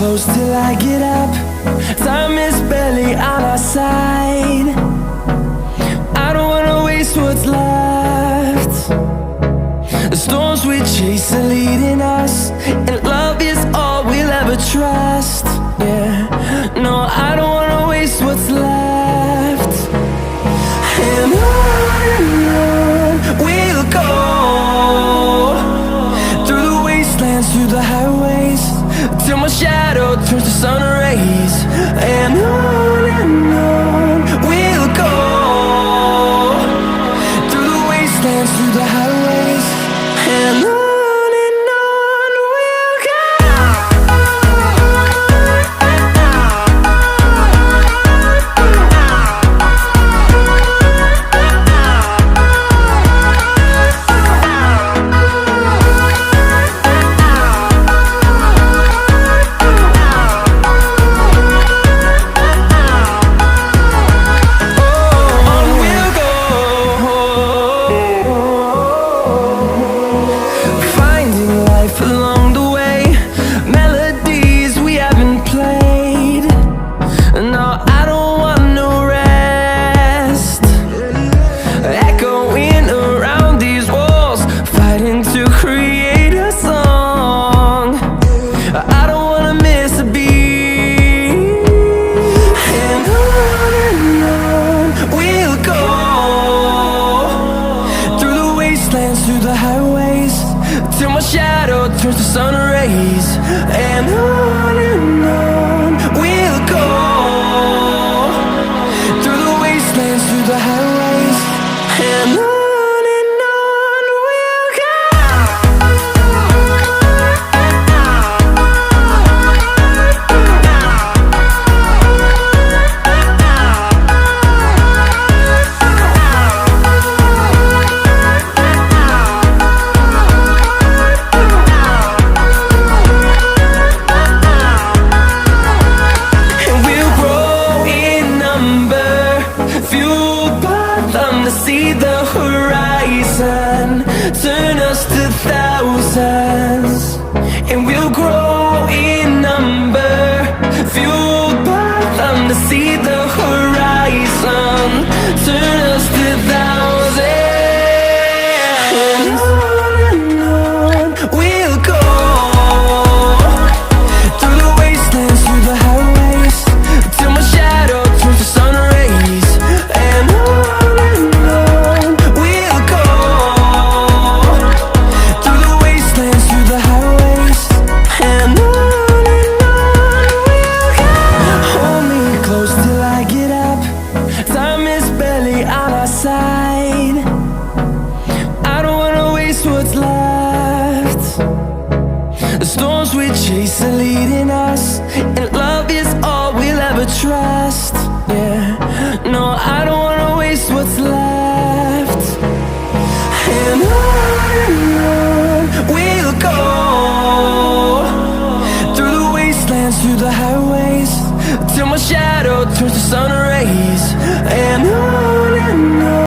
close till I get up. Time is barely on our side. I don't wanna waste what's left. The storms we chase are leading us, and love is all we'll ever trust. Yeah, no, I don't wanna waste what's left. And on we'll go, through the wastelands, through the highways, till my shadow turns to sun rays. And on we'll go, through the wastelands, through the highways, and on we'll go. Through the highways, till my shadow turns to sun rays. And on we'll go, through the wastelands, through the highways, and on we'll go. See the horizon turn us to thousands, and we'll grow